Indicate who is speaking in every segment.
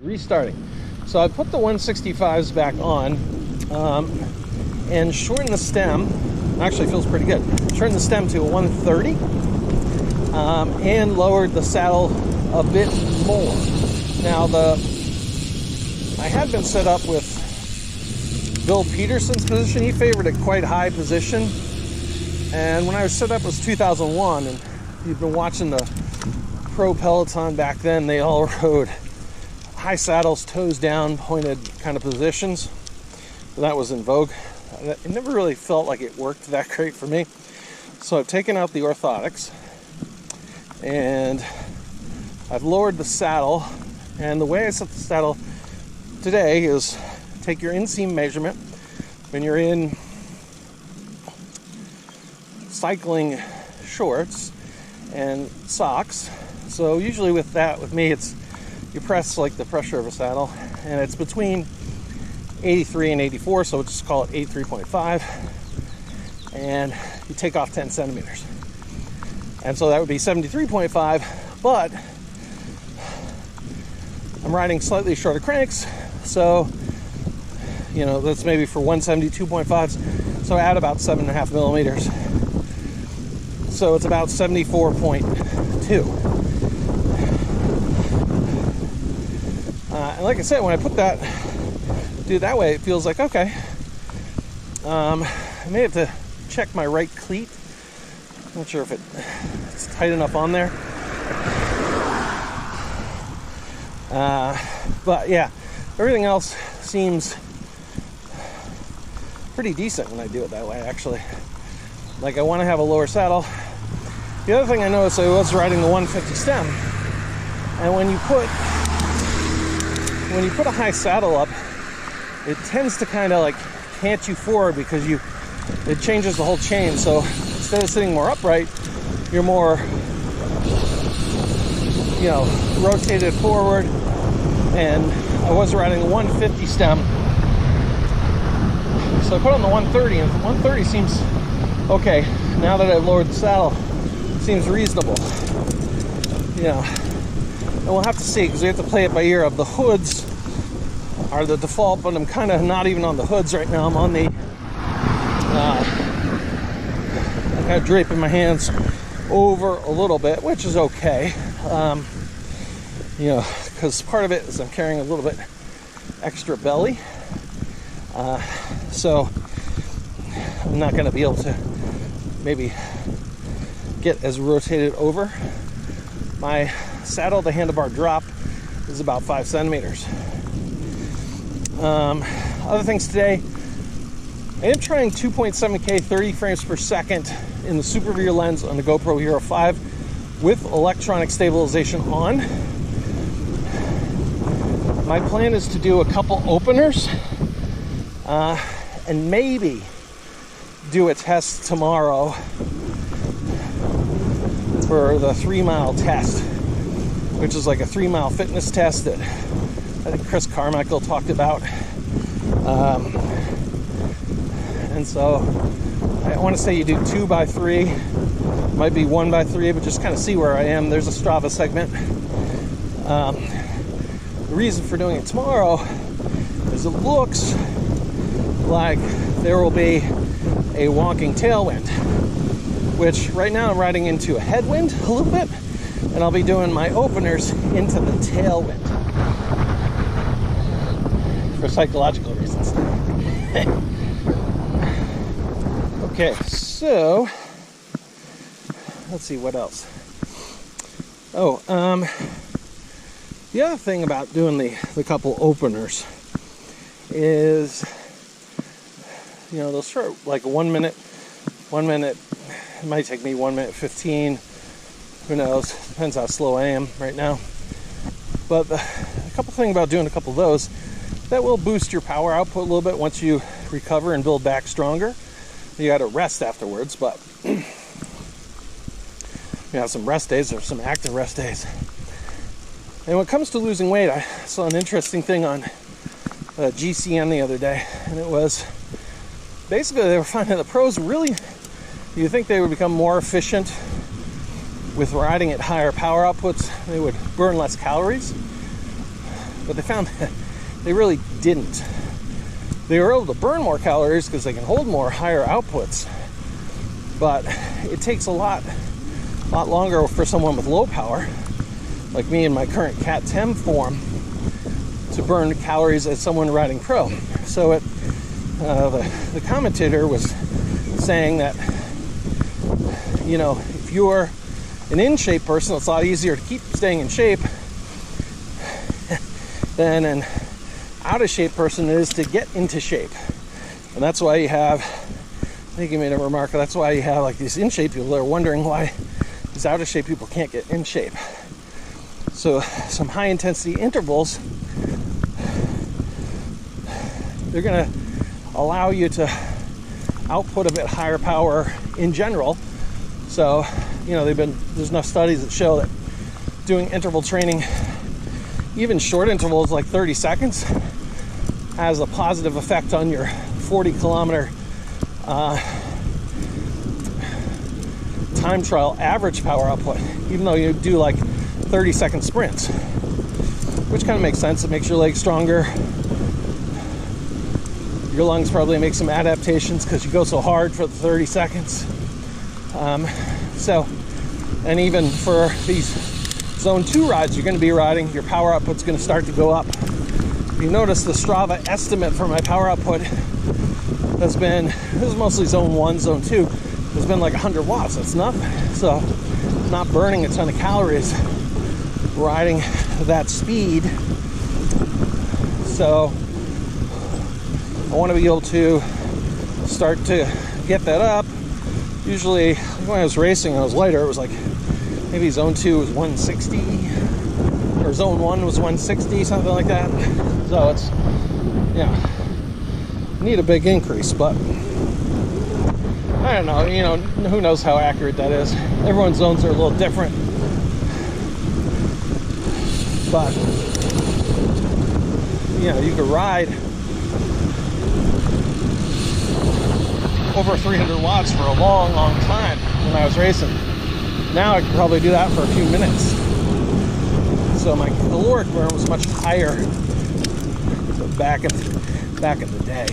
Speaker 1: Restarting. So I put the 165s back on and shortened the stem. Actually feels pretty good. Shortened the stem to a 130 and lowered the saddle a bit more. Now I had been set up with Bill Peterson's position. He favored a quite high position, and when I was set up it was 2001, and if you've been watching the pro Peloton back then, they all rode high saddles, toes down, pointed kind of positions. So that was in vogue. It never really felt like it worked that great for me. So I've taken out the orthotics and I've lowered the saddle. And the way I set the saddle today is take your inseam measurement when you're in cycling shorts and socks. So usually with me, it's you press like the pressure of a saddle, and it's between 83 and 84, so we'll just call it 83.5, and you take off 10 centimeters. And so that would be 73.5, but I'm riding slightly shorter cranks, so that's maybe for 172.5s, so add about 7.5 millimeters. So it's about 74.2. And like I said, when I do it that way, it feels like, okay. I may have to check my right cleat. Not sure if it's tight enough on there. But yeah, everything else seems pretty decent when I do it that way, actually. Like, I want to have a lower saddle. The other thing I noticed, I was riding the 150 stem, and when you put a high saddle up, it tends to kind of like cant you forward because it changes the whole chain. So instead of sitting more upright, you're more, rotated forward. And I was riding the 150 stem, so I put on the 130, and the 130 seems okay. Now that I've lowered the saddle, it seems reasonable. And we'll have to see, because we have to play it by ear. Of the hoods are the default, but I'm kind of not even on the hoods right now. I'm on the I'm kind of draping my hands over a little bit, which is okay. Because part of it is I'm carrying a little bit extra belly, so I'm not going to be able to maybe get as rotated over. My saddle to handlebar drop is about 5 centimeters. Other things today, I am trying 2.7K 30 frames per second in the super rear lens on the GoPro Hero 5 with electronic stabilization on. My plan is to do a couple openers and maybe do a test tomorrow for the 3-mile test, which is like a 3-mile fitness test that I think Chris Carmichael talked about. And so I want to say you do 2x3, might be 1x3, but just kind of see where I am. There's a Strava segment. The reason for doing it tomorrow is it looks like there will be a wonking tailwind, which right now I'm riding into a headwind a little bit, and I'll be doing my openers into the tailwind for psychological reasons. Okay, so let's see what else. The other thing about doing the couple openers is, they'll start like 1 minute, it might take me 1 minute 15, who knows, depends how slow I am right now. But a couple things about doing a couple of those, that will boost your power output a little bit once you recover and build back stronger. You got to rest afterwards, but you have some rest days or some active rest days. And when it comes to losing weight, I saw an interesting thing on GCN the other day, and it was basically they were finding the pros really, you think they would become more efficient with riding at higher power outputs, they would burn less calories. but they found that they really didn't. They were able to burn more calories because they can hold more higher outputs, but it takes a lot longer for someone with low power, like me in my current Cat-10 form, to burn calories as someone riding pro. So the commentator was saying that, you know, if you're an in-shape person, it's a lot easier to keep staying in shape than an out-of-shape person is to get into shape. And that's why you have, I think he made a remark, that's why you have like these in-shape people that are wondering why these out-of-shape people can't get in shape. So some high-intensity intervals, they're going to allow you to output a bit higher power in general. So, you know, there's enough studies that show that doing interval training, even short intervals like 30 seconds, has a positive effect on your 40-kilometer time trial average power output, even though you do like 30-second sprints, which kind of makes sense. It makes your legs stronger. Your lungs probably make some adaptations because you go so hard for the 30 seconds. And even for these Zone 2 rides you're going to be riding, your power output's going to start to go up. You notice the Strava estimate for my power output has been, this is mostly Zone 1, Zone 2, has been like 100 watts. That's nothing. So not burning a ton of calories riding that speed. So I want to be able to start to get that up. Usually when I was racing, I was lighter. It was like maybe Zone 2 was 160 or Zone 1 was 160, something like that. So it's, yeah, need a big increase, but I don't know, you know, who knows how accurate that is. Everyone's zones are a little different, but you know, you could ride over 300 watts for a long time when I was racing. Now I could probably do that for a few minutes. So my caloric burn was much higher back in the day.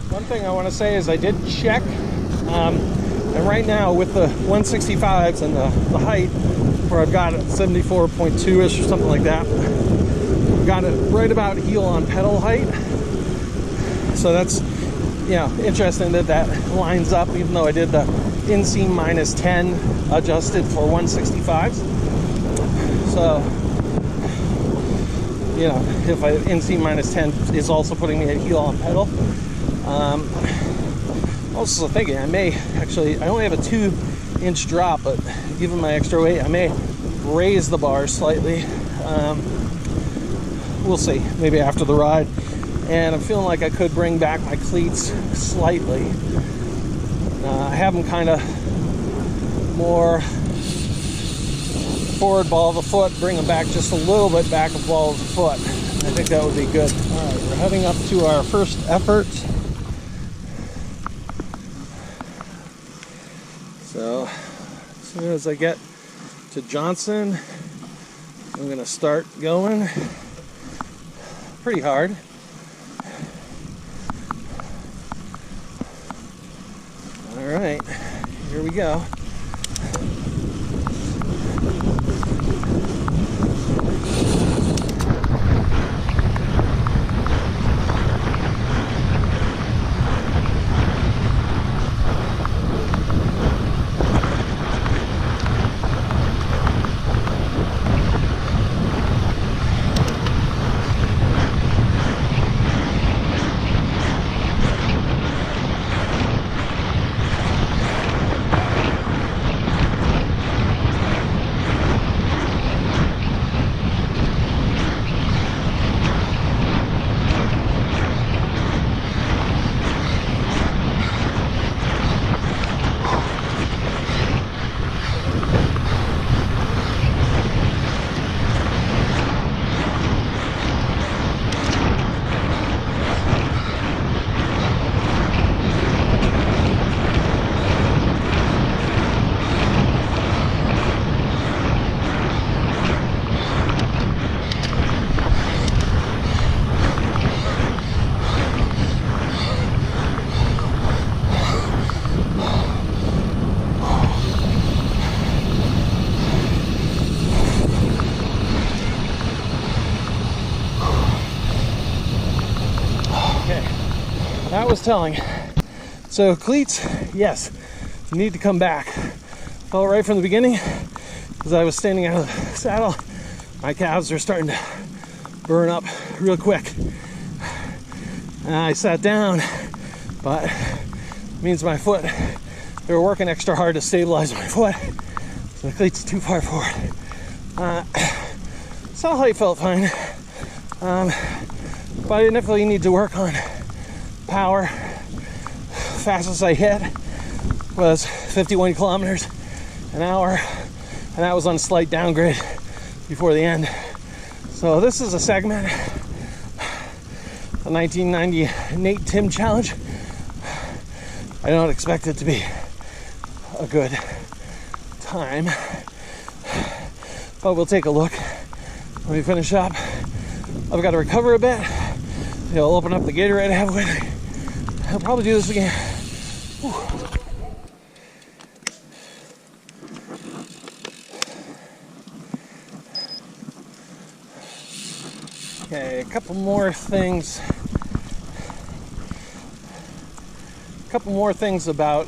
Speaker 1: One thing I want to say is I did check, and right now with the 165s and the height, where I've got it 74.2-ish or something like that, I've got it right about heel on pedal height. So that's, you know, interesting that lines up, even though I did the inseam -10 adjusted for 165s. So, you know, if inseam -10 is also putting me at heel on pedal. Also thinking I may actually, I only have a 2-inch drop, but given my extra weight, I may raise the bar slightly. We'll see, maybe after the ride. And I'm feeling like I could bring back my cleats slightly. I have them kind of more forward ball of the foot, bring them back just a little bit back of ball of the foot. I think that would be good. All right, we're heading up to our first effort. So as soon as I get to Johnson, I'm gonna start going pretty hard. All right, here we go. That was telling. So cleats, yes, need to come back. Felt right from the beginning as I was standing out of the saddle. My calves are starting to burn up real quick. And I sat down, but it means my foot, they were working extra hard to stabilize my foot. So the cleats too far forward. Saddle height felt fine. But I definitely need to work on power. Fastest I hit was 51 kilometers an hour, and that was on a slight downgrade before the end. So this is a segment, the 1990 Nate Tim challenge. I don't expect it to be a good time, but we'll take a look when we finish up. I've got to recover a bit. I'll open up the Gatorade I have with me. I'll probably do this again. Whew. Okay, a couple more things about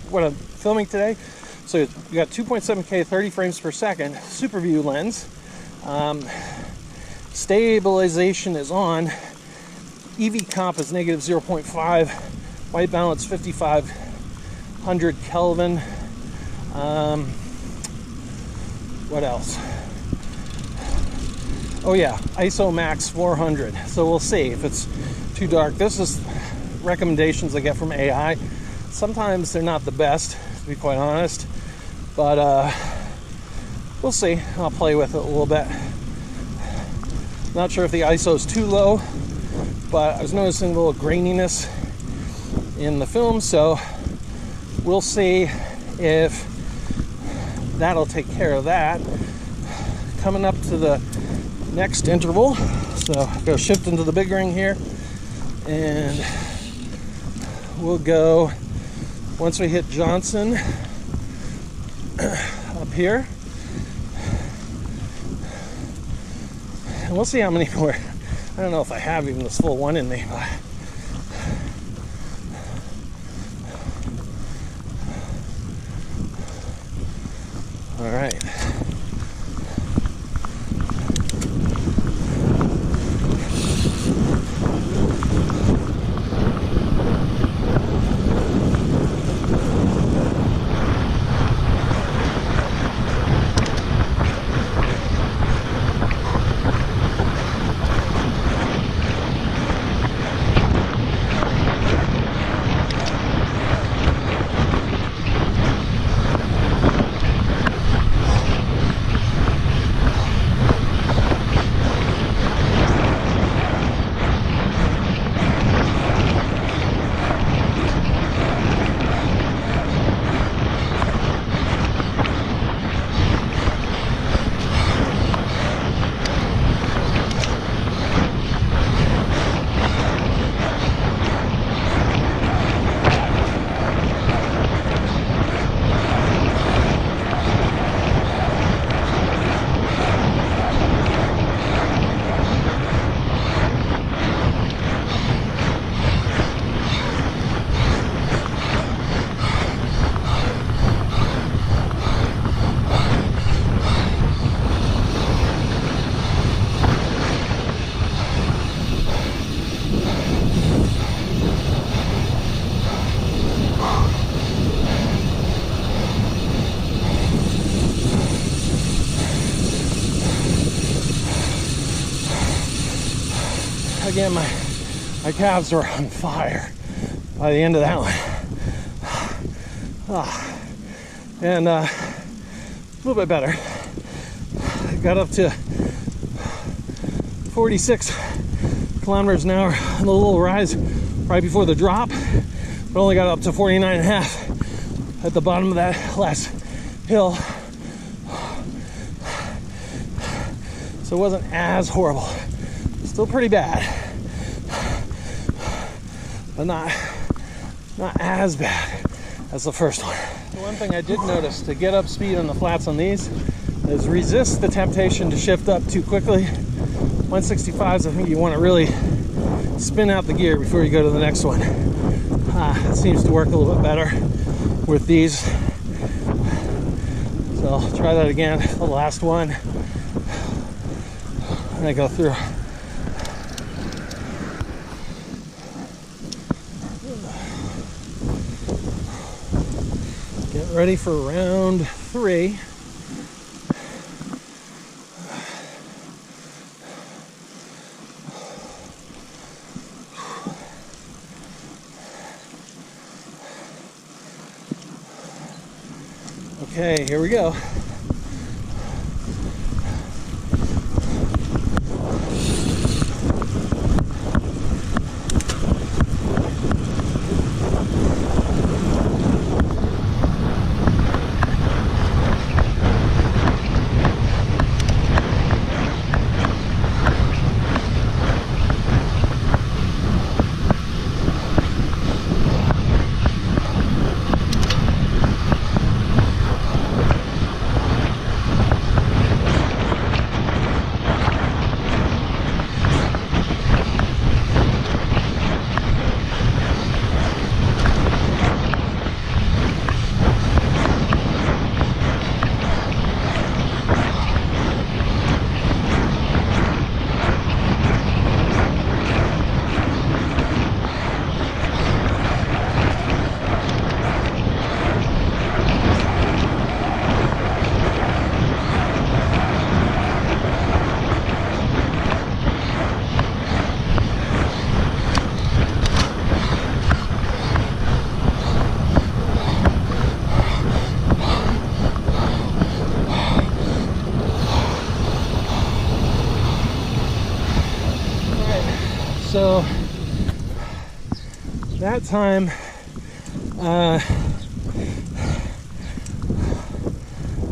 Speaker 1: what I'm filming today. So you got 2.7K 30 frames per second super view lens. Stabilization is on. EV comp is negative 0.5. White balance 5500 Kelvin. What else? Oh yeah, ISO max 400. So we'll see if it's too dark. This is recommendations I get from AI. Sometimes they're not the best, to be quite honest, but we'll see. I'll play with it a little bit. Not sure if the ISO is too low, but I was noticing a little graininess in the film, so we'll see if that'll take care of that. Coming up to the next interval, so go shift into the big ring here, and we'll go once we hit Johnson up here, and we'll see how many more. I don't know if I have even this full one in me, but all right. Again, my calves are on fire by the end of that one. And a little bit better. I got up to 46 kilometers an hour on the little rise right before the drop, but only got up to 49 and a half at the bottom of that last hill. So it wasn't as horrible. Still pretty bad, but not as bad as the first one. The one thing I did notice to get up speed on the flats on these is resist the temptation to shift up too quickly. 165s, I think you want to really spin out the gear before you go to the next one. It seems to work a little bit better with these. So I'll try that again, the last one. And I go through. Get ready for round 3. Okay, here we go. So that time I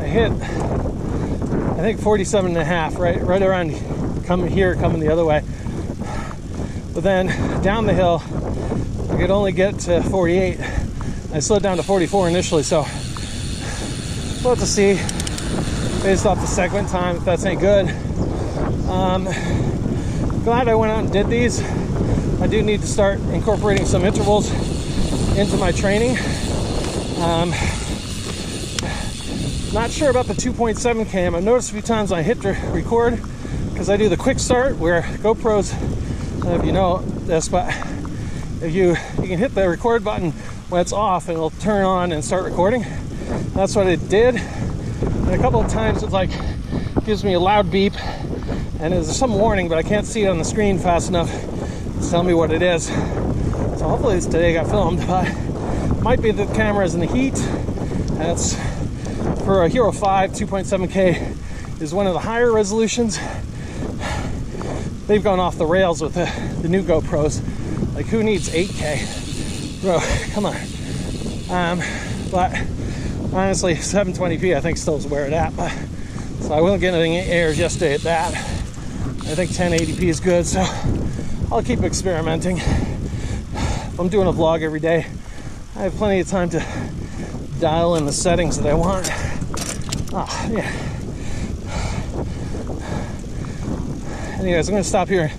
Speaker 1: hit, I think 47.5, right around coming the other way. But then down the hill I could only get to 48. I slowed down to 44 initially, so we'll have to see based off the segment time if that's any good. Glad I went out and did these. I do need to start incorporating some intervals into my training. Not sure about the 2.7 cam. I've noticed a few times I hit record because I do the quick start where GoPros, I don't know if you know this, but if you can hit the record button when it's off and it'll turn on and start recording. That's what it did. And a couple of times it like gives me a loud beep and there's some warning, but I can't see it on the screen fast enough to tell me what it is. So hopefully it's today got filmed, but it might be that the camera is in the heat. That's for a Hero 5. 2.7K is one of the higher resolutions. They've gone off the rails with the new GoPros. Like, who needs 8K? Bro, come on. But honestly, 720p I think still is where it's at. But, so I wasn't getting any errors yesterday at that. I think 1080p is good, so I'll keep experimenting. If I'm doing a vlog every day, I have plenty of time to dial in the settings that I want. Oh, yeah. Anyways, I'm going to stop here,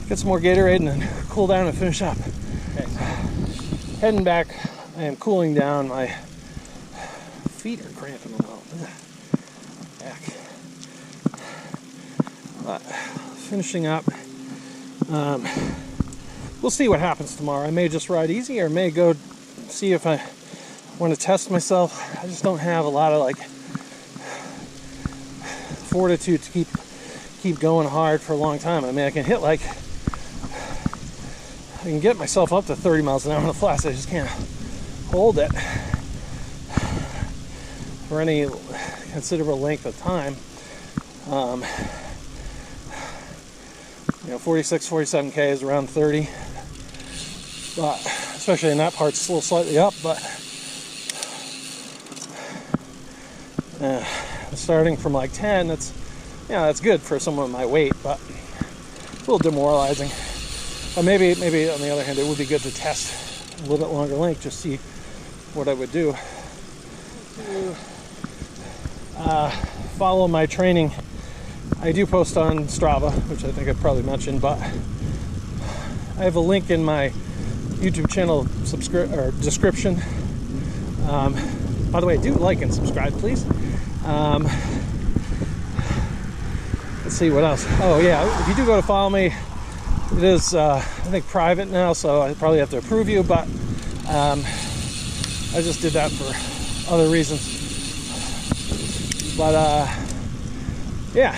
Speaker 1: get some more Gatorade, and then cool down and finish up. Okay. Heading back, I am cooling down. My feet are cramping a little. Back. But finishing up. We'll see what happens tomorrow. I may just ride easy, or may go see if I want to test myself. I just don't have a lot of like fortitude to keep going hard for a long time. I mean, I can hit like, I can get myself up to 30 miles an hour on the flats. I just can't hold it for any considerable length of time. 46, 47K is around 30, but especially in that part, it's a little slightly up, but starting from like 10, that's good for someone of my weight, but a little demoralizing. But maybe on the other hand, it would be good to test a little bit longer length, just see what I would do. Follow my training. I do post on Strava, which I think I probably mentioned, but I have a link in my YouTube channel description. By the way, do like and subscribe, please. Let's see what else. Oh yeah, if you do go to follow me, it is I think private now, so I probably have to approve you, but I just did that for other reasons. But yeah,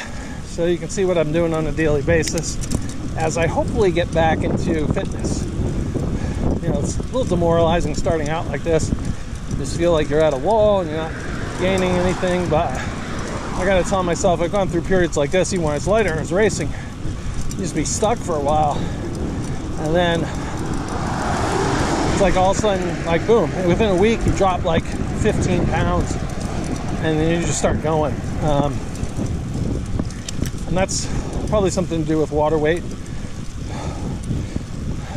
Speaker 1: so you can see what I'm doing on a daily basis as I hopefully get back into fitness. You know, it's a little demoralizing starting out like this. You just feel like you're at a wall and you're not gaining anything, but I gotta tell myself, I've gone through periods like this, even when I was lighter and I was racing. You just be stuck for a while, and then it's like all of a sudden, like boom, within a week you drop like 15 pounds, and then you just start going. And that's probably something to do with water weight.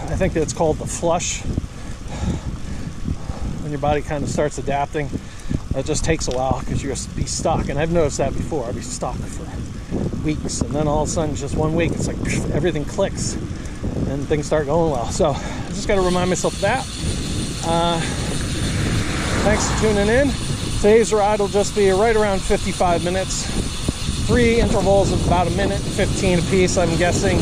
Speaker 1: I think it's called the flush. When your body kind of starts adapting, it just takes a while because you just be stuck. And I've noticed that before. I'd be stuck for weeks, and then all of a sudden, just 1 week, it's like everything clicks and things start going well. So I just got to remind myself of that. Thanks for tuning in. Today's ride will just be right around 55 minutes. 3 intervals of about a minute 15 apiece, I'm guessing.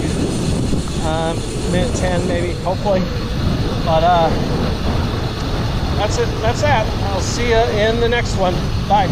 Speaker 1: Minute 10 maybe, hopefully. But that's it. That's that. I'll see you in the next one. Bye.